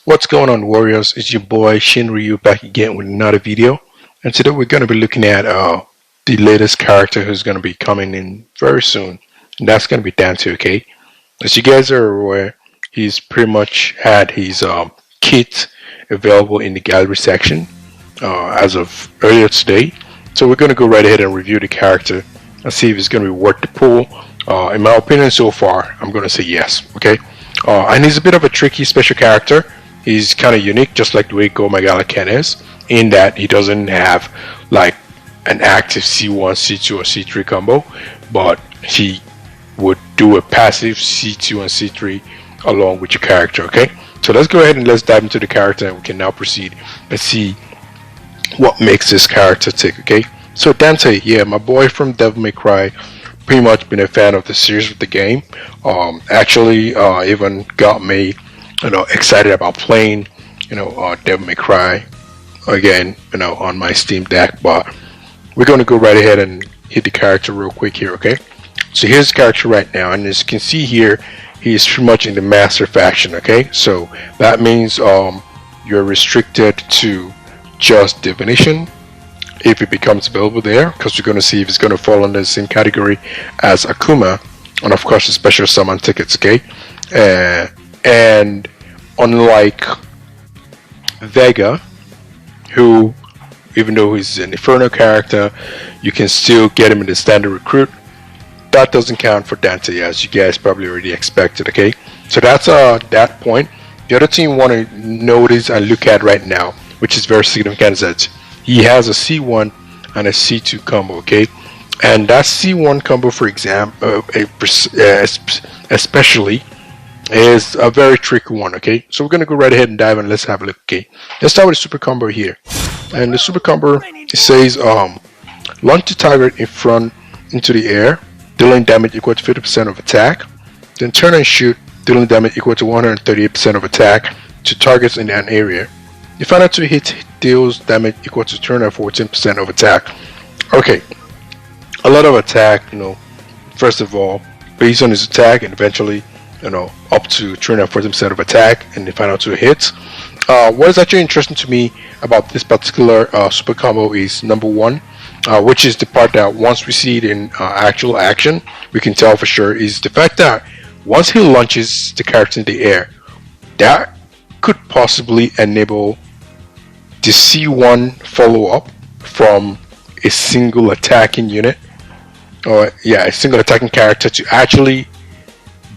What's going on, Warriors? It's your boy Shinryu back again with another video, and today we're going to be looking at the latest character who's going to be coming in very soon, and that's going to be Dante. Okay, as you guys are aware, he's pretty much had his kit available in the gallery section as of earlier today. So we're going to go right ahead and review the character and see if it's going to be worth the pull. In my opinion, so far, I'm going to say yes. Okay, and he's a bit of a tricky special character. He's kind of unique, just like the way Go Magala Ken is, in that he doesn't have like an active C1, C2, or C3 combo, but he would do a passive C2 and C3 along with your character. Okay, so let's go ahead and let's dive into the character, and we can now proceed and see what makes this character tick. Okay, so Dante, yeah, my boy from Devil May Cry, pretty much been a fan of the series of the game. Actually, even got me excited about playing Devil May Cry again on my Steam Deck. But we're going to go right ahead and hit the character real quick here. Okay, so here's the character right now, and as you can see here, he is pretty much in the master faction. Okay, so that means you're restricted to just divination if it becomes available there, because we're going to see if it's going to fall under the same category as Akuma, and of course the special summon tickets. Okay, and unlike Vega, who, even though he's an Inferno character, you can still get him in the standard recruit. That doesn't count for Dante, as you guys probably already expected. Okay, so that's that point. The other thing you want to notice and look at right now, which is very significant, is that he has a C1 and a C2 combo. Okay, and that C1 combo, for example, especially, is a very tricky one. Okay, so we're gonna go right ahead and dive and let's have a look. Okay, let's start with the super combo here, and the super combo, it says launch the target in front into the air, dealing damage equal to 50% of attack, then turn and shoot, dealing damage equal to 138% of attack to targets in an area. The final two hits deals damage equal to 214% of attack. Okay, a lot of attack, first of all, based on his attack, and eventually up to 240% of attack in the final two hits. What is actually interesting to me about this particular super combo is number one, which is the part that once we see it in actual action, we can tell for sure, is the fact that once he launches the character in the air, that could possibly enable the C1 follow-up from a single attacking unit, or a single attacking character, to actually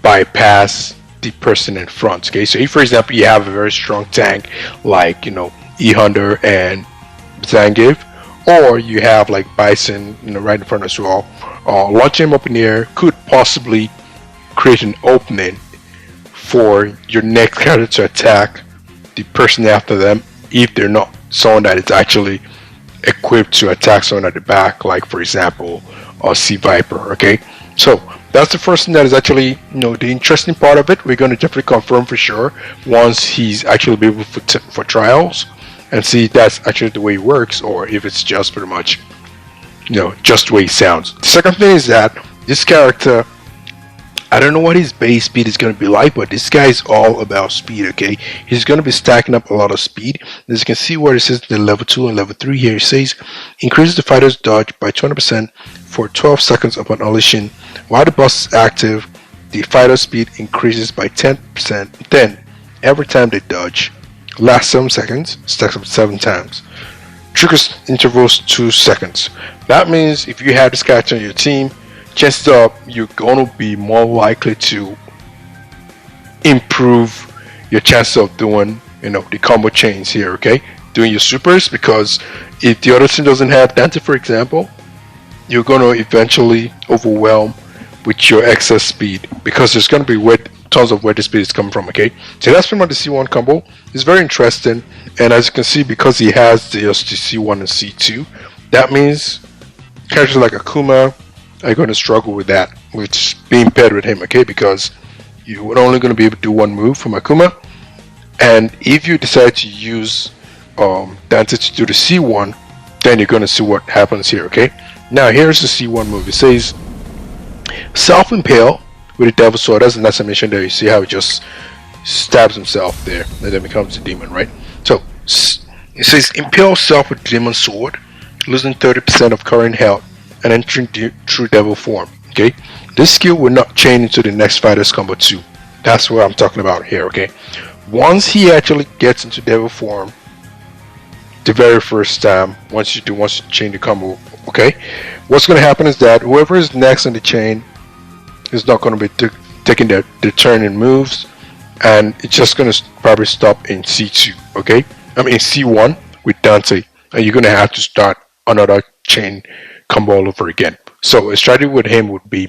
bypass the person in front. Okay, so if for example you have a very strong tank like E-Hunter and Zangief, or you have like Bison right in front as well, launching him up in the air could possibly create an opening for your next character to attack the person after them, if they're not someone that is actually equipped to attack someone at the back, like for example Sea Viper. Okay, so that's the first thing that is actually the interesting part of it. We're going to definitely confirm for sure once he's actually be able for trials, and see if that's actually the way it works, or if it's just pretty much just the way it sounds. The second thing is that this character, I don't know what his base speed is going to be like, but this guy is all about speed. Okay, he's going to be stacking up a lot of speed. As you can see where it says the level 2 and level 3 here, it says increases the fighter's dodge by 20% for 12 seconds upon unleashing. While the boss is active, the fighter's speed increases by 10%. Then every time they dodge, lasts 7 seconds, stacks up 7 times. Triggers intervals 2 seconds. That means if you have this character on your team, chances are you're going to be more likely to improve your chances of doing the combo chains here. Okay, doing your supers, because if the other team doesn't have Dante, for example, you're going to eventually overwhelm with your excess speed, because there's going to be tons of where the speed is coming from. Okay, so that's pretty much the C1 combo. It's very interesting, and as you can see, because he has the C1 and C2, that means characters like Akuma are going to struggle with that, with being paired with him. Okay, because you're only going to be able to do one move from Akuma, and if you decide to use Dante to do the C1, then you're going to see what happens here. Okay, now here's the C1 move. It says self-impale with the Devil Sword. That's the nice animation there. You see how it just stabs himself there, and then becomes a demon, right? So it says impale self with demon sword, losing 30% of current health, and entering true devil form. Okay, this skill will not chain into the next fighter's combo 2. That's what I'm talking about here. Okay, once he actually gets into devil form, the very first time, once you chain the combo, okay, what's going to happen is that whoever is next in the chain is not going to be taking their turn in moves, and it's just going to probably stop in C2. Okay, I mean C1 with Dante, and you're going to have to start another chain combo all over again. So a strategy with him would be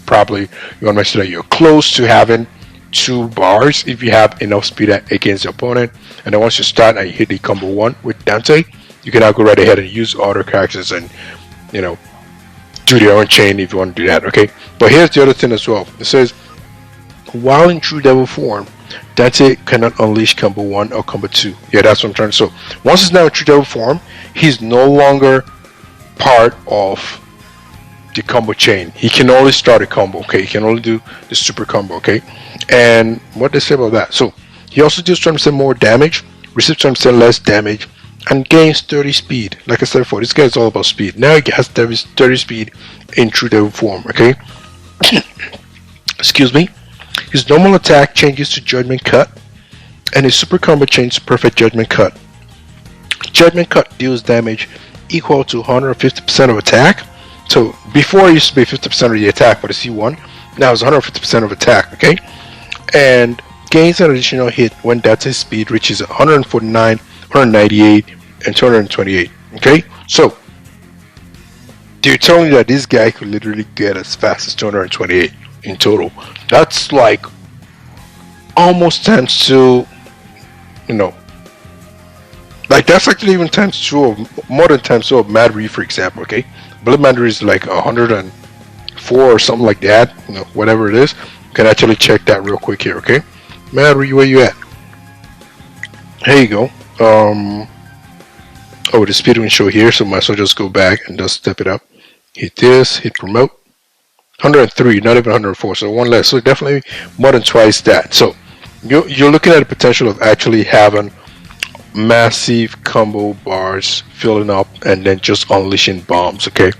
probably you want to make sure that you're close to having 2 bars if you have enough speed against the opponent, and then once you start and you hit the combo 1 with Dante, you can now go right ahead and use other characters and do their own chain if you want to do that. Okay, but here's the other thing as well. It says while in true devil form, Dante cannot unleash combo 1 or combo 2. Yeah, that's what I'm trying to say. So once he's now in true devil form, he's no longer part of the combo chain. He can only start a combo. Okay, he can only do the super combo. Okay, and what they say about that? So he also deals 20% more damage, receives 20% less damage, and gains 30 speed. Like I said before, this guy is all about speed. Now he has 30 speed in true devil form. Okay, excuse me. His normal attack changes to Judgment Cut, and his super combo changes to Perfect Judgment Cut. Judgment Cut deals damage equal to 150% of attack. So before it used to be 50% of the attack for the C1, now it's 150% of attack. Okay, and gains an additional hit when Dante's speed reaches 149, 198, and 228. Okay, so they're telling you that this guy could literally get as fast as 228 in total. That's like almost times 2, like that's actually even times 2 of more than times 2 of Mad Reef, for example. Okay, Blood Matter is like 104 or something like that, whatever it is. You can actually check that real quick here. Okay, Mad Reef, where you at? Here you go. Oh, the speed won't show here, so might as well just go back and just step it up. Hit this, hit promote. 103, not even 104, so one less. So definitely more than twice that. So you're looking at the potential of actually having massive combo bars filling up and then just unleashing bombs. Okay,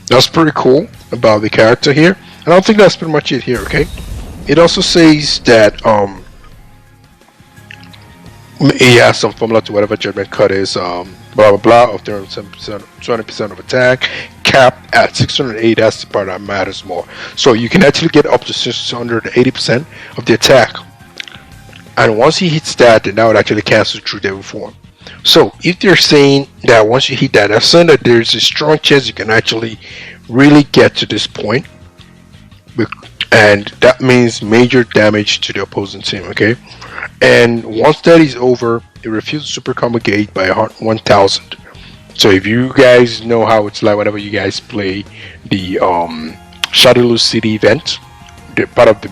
that's pretty cool about the character here, and I think that's pretty much it here. Okay, it also says that he has some formula to whatever Judgment Cut is, blah blah blah, of 20% of attack, capped at 608. That's the part that matters more. So you can actually get up to 680% of the attack, and once he hits that, then that would actually cancel true devil form. So if they're saying that once you hit that, that's saying that there's a strong chance you can actually really get to this point, and that means major damage to the opposing team. Okay, and once that is over, it refuses super combo gauge by 1000. So if you guys know how it's like whenever you guys play the Shadowloo City event, the part of the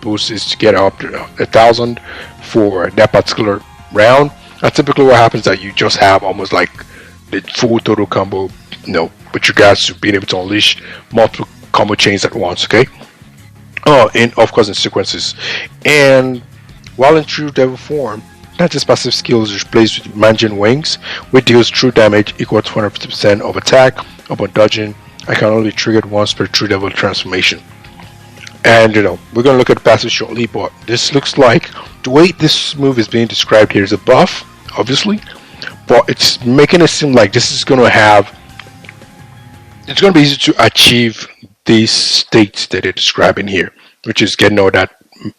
boost is to get up to 1000 for that particular round. And typically what happens is that you just have almost like the full total combo, with regards to being able to unleash multiple combo chains at once. Okay, and of course in sequences. And while in true devil form, Dante's passive skill is replaced with Manjin Wings, which deals true damage equal to 150% of attack upon dodging, and can only be triggered once per true devil transformation. And we're going to look at the passive shortly, but this looks like the way this move is being described here is a buff, obviously, but it's making it seem like this is going to be easy to achieve these states that they're describing here, which is getting all that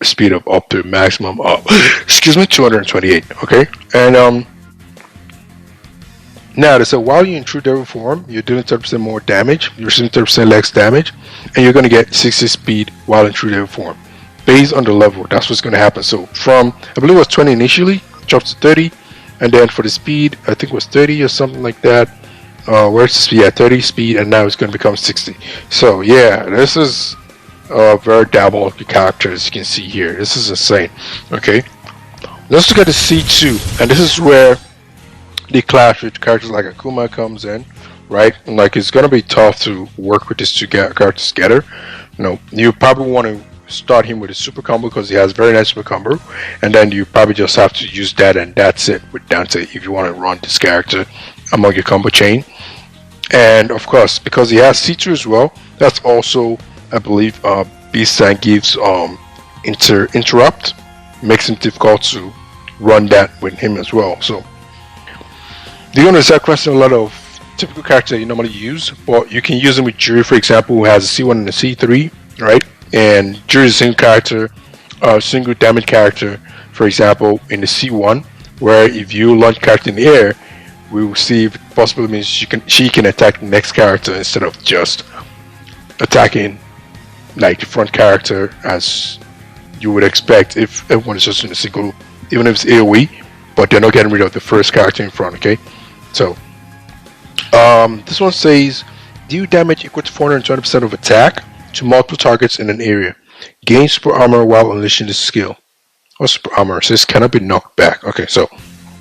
speed of up to maximum of 228. Okay, and now so while you're in true devil form, you're doing 30% more damage, you're receiving 30% less damage, and you're going to get 60 speed while in true devil form based on the level. That's what's going to happen. So from, I believe it was 20 initially, drops to 30, and then for the speed I think it was 30 or something like that. Where's the speed? 30 speed, and now it's going to become 60. So yeah, this is very diabolical character, as you can see here. This is insane. Okay, let's look at the C2, and this is where the clash with characters like Akuma comes in, right? And like it's gonna be tough to work with these two characters together. You probably want to start him with a super combo because he has very nice super combo, and then you probably just have to use that, and that's it with Dante if you want to run this character among your combo chain. And of course, because he has C2 as well, that's also, I believe, Beast gives interrupt, makes it difficult to run that with him as well. So they're going to question a lot of typical characters you normally use, but you can use them with Jury, for example, who has a C1 and a C3, right? And Jury is a single character, single damage character, for example, in the C1, where if you launch character in the air, we will see if it possibly means she can attack the next character instead of just attacking like the front character as you would expect if everyone is just in a single, even if it's AoE, but they're not getting rid of the first character in front. Okay, so this one says deal damage equal to 420% of attack to multiple targets in an area. Gain super armor while unleashing this skill. Or super armor says cannot be knocked back. Okay, so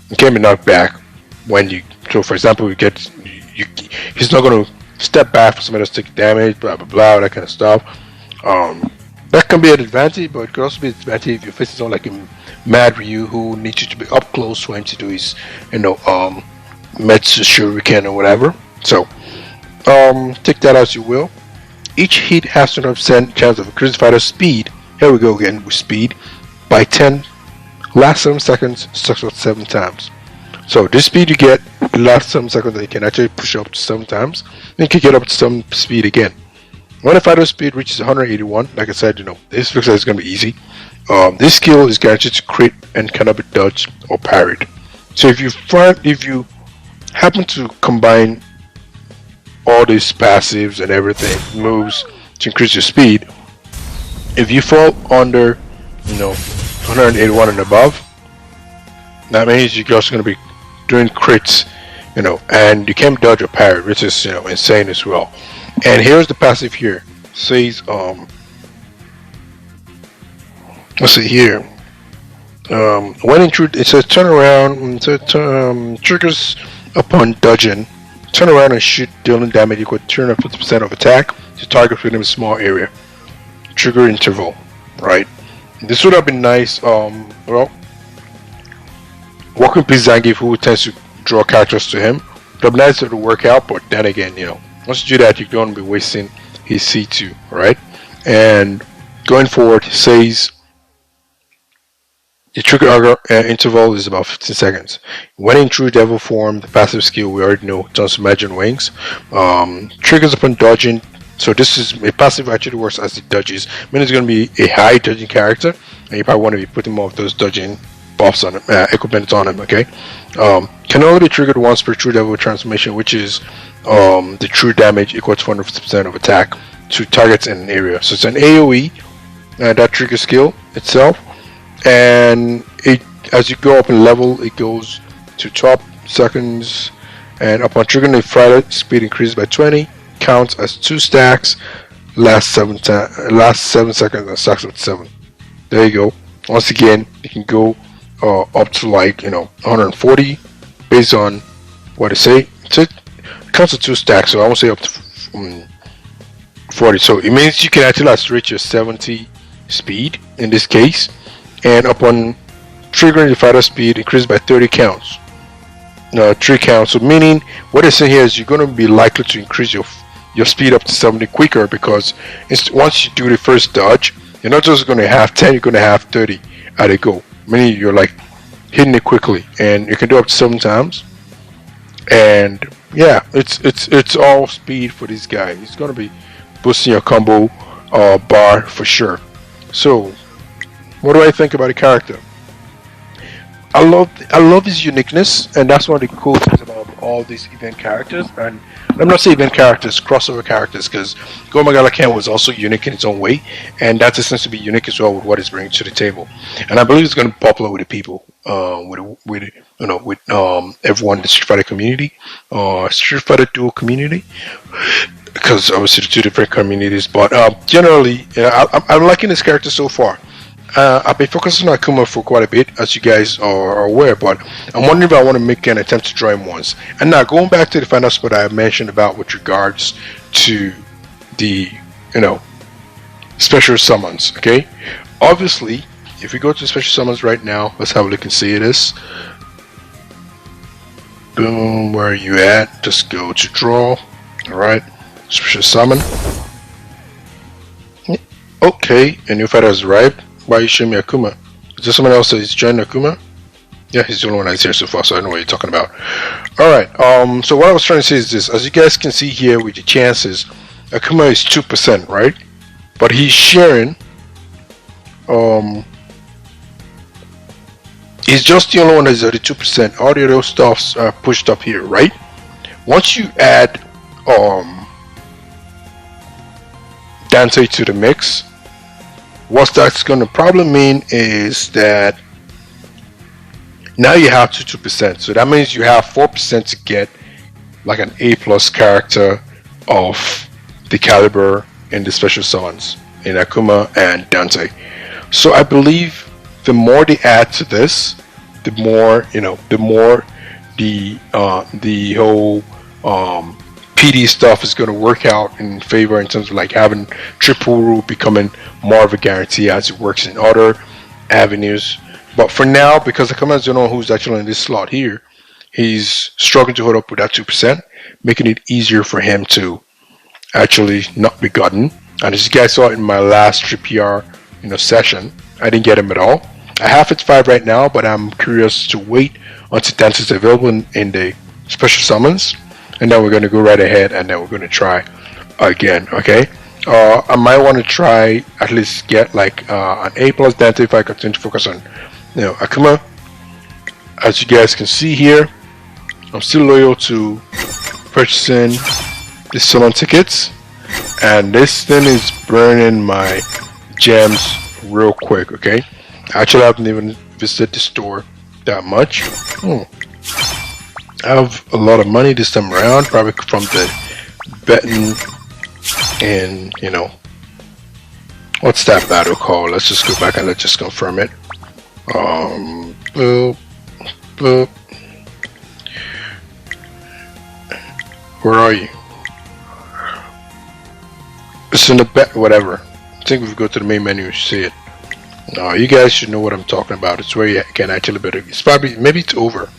it can be knocked back when you, so for example, he's not going to step back for somebody else to take damage, blah blah blah, that kind of stuff. That can be an advantage, but it could also be an advantage if you're facing someone like a Mad Ryu who needs you to be up close for him to do his, Metsu Shuriken or whatever. So take that as you will. Each hit has 100% chance of increasing fighter speed. Here we go again with speed by 10. Last 7 seconds, sucks out 7 times. So this speed you get, the last 7 seconds, that you can actually push up to 7 times. Then you can get up to some speed again. When the fighter speed reaches 181, like I said, this looks like it's going to be easy. This skill is guaranteed to crit and cannot be dodged or parried. So if you happen to combine all these passives and everything, moves to increase your speed, if you fall under 181 and above, that means you're also going to be doing crits, and you can't dodge or parry, which is insane as well. And here's the passive here. It says let's see here. When it says turn around, triggers upon dodging. Turn around and shoot, dealing damage equal to 250% of attack to target within a small area. Trigger interval, right? This would have been nice. Well, working with Zangief, who tends to draw characters to him, it would be nice to work out. But then again, once you do that, you're going to be wasting his C2, right? And going forward, it says the trigger interval is about 15 seconds. When in true devil form, the passive skill we already know, turns to Imagine Wings. Triggers upon dodging. So this is a passive actually works as it dodges. I mean, it's going to be a high dodging character, and you probably want to be putting more of those dodging buffs on him, equipment on him. Okay, can only be triggered once per true devil transformation, which is the true damage equal to 150% of attack to targets in an area. So it's an AoE, that trigger skill itself, and as you go up in level, it goes to 12 seconds, and upon triggering the fighter, speed increases by 20. Counts as 2 stacks, last 7 seconds, and stacks with 7. There you go. Once again, you can go up to 140 based on what I say. It counts as 2 stacks, so I won't say up to 40. So it means you can actually reach your 70 speed in this case, and upon triggering the fighter speed, increased by 30 counts. 3 counts. So meaning what they're saying here is you're going to be likely to increase your speed up to 70 quicker, because once you do the first dodge, you're not just going to have 10, you're going to have 30 at a go. Meaning you're like hitting it quickly, and you can do up to 7 times. And yeah, it's all speed for this guy. He's going to be boosting your combo bar for sure. So what do I think about the character? I love his uniqueness, and that's one of the cool things about all these event characters. And I'm not saying event characters, crossover characters, because Go Magala Ken was also unique in its own way, and that just seems to be unique as well with what it's bringing to the table. And I believe it's going to be popular with the people, with everyone in the Street Fighter community, Street Fighter Duel community, because obviously the 2 different communities. But generally, I'm liking this character so far. I've been focusing on Akuma for quite a bit, as you guys are aware, but I'm wondering if I want to make an attempt to draw him once. And now, going back to the final spot I mentioned about with regards to the, special summons. Okay, obviously if we go to special summons right now, let's have a look and see this. Boom, where are you at? Just go to draw. Alright, special summon. Okay, a new fighter has arrived. Why are you showing me Akuma? Is there someone else that is joining Akuma? Yeah, he's the only one that's here so far, so I know what you're talking about. Alright, so what I was trying to say is this. As you guys can see here with the chances, Akuma is 2%, right? But he's sharing, he's just the only one that's at the 2%. All the other stuffs are pushed up here, right? Once you add Dante to the mix, what that's going to probably mean is that now you have to 2%. So that means you have 4% to get like an A+ character of the caliber in the special summons in Akuma and Dante. So I believe the more they add to this, the more, you know, the more the whole PD stuff is going to work out in favor in terms of like having triple rule becoming more of a guarantee as it works in other avenues. But for now, because the commands don't know who's actually in this slot here, he's struggling to hold up with that 2%, making it easier for him to actually not be gotten. And as you guys saw in my last 3PR session, I didn't get him at all. I have it 5 right now, but I'm curious to wait until Dante is available in the special summons, and then we're going to go right ahead and then we're going to try again. Okay, I might want to try at least get like an A+ Dante if I continue to focus on Akuma. As you guys can see here, I'm still loyal to purchasing the summon tickets, and this thing is burning my gems real quick. Okay, actually I haven't even visited the store that much. I have a lot of money this time around, probably from the betting and what's that battle called? Let's just go back and let's just confirm it. Boop, boop. Where are you? It's in the bet, whatever. I think if we go to the main menu, you see it. You guys should know what I'm talking about. It's where you can actually bet. It's probably, maybe it's over.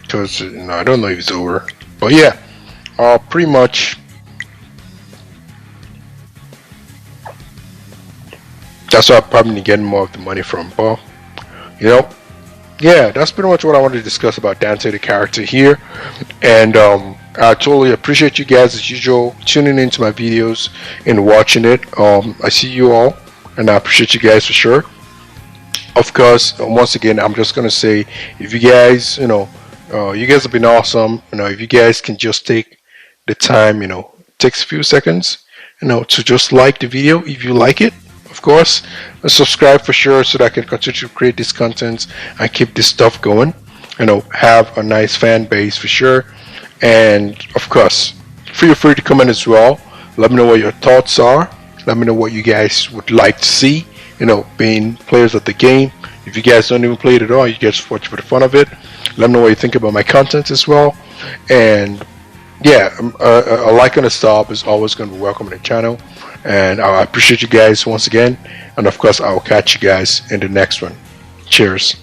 Because, I don't know if it's over. But yeah, pretty much. That's where I'm probably getting more of the money from. But, yeah, that's pretty much what I wanted to discuss about Dante, the character here. And I totally appreciate you guys, as usual, tuning into my videos and watching it. I see you all, and I appreciate you guys for sure. Of course, once again, I'm just gonna say, if you guys, you guys have been awesome. If you guys can just take the time, takes a few seconds, to just like the video if you like it. Of course, and subscribe for sure so that I can continue to create this content and keep this stuff going. Have a nice fan base for sure. And of course, feel free to comment as well. Let me know what your thoughts are. Let me know what you guys would like to see. Being players of the game. If you guys don't even play it at all, you guys watch for the fun of it. Let me know what you think about my content as well. And yeah, a like and a sub is always going to be welcome on the channel. And I appreciate you guys once again. And of course, I will catch you guys in the next one. Cheers.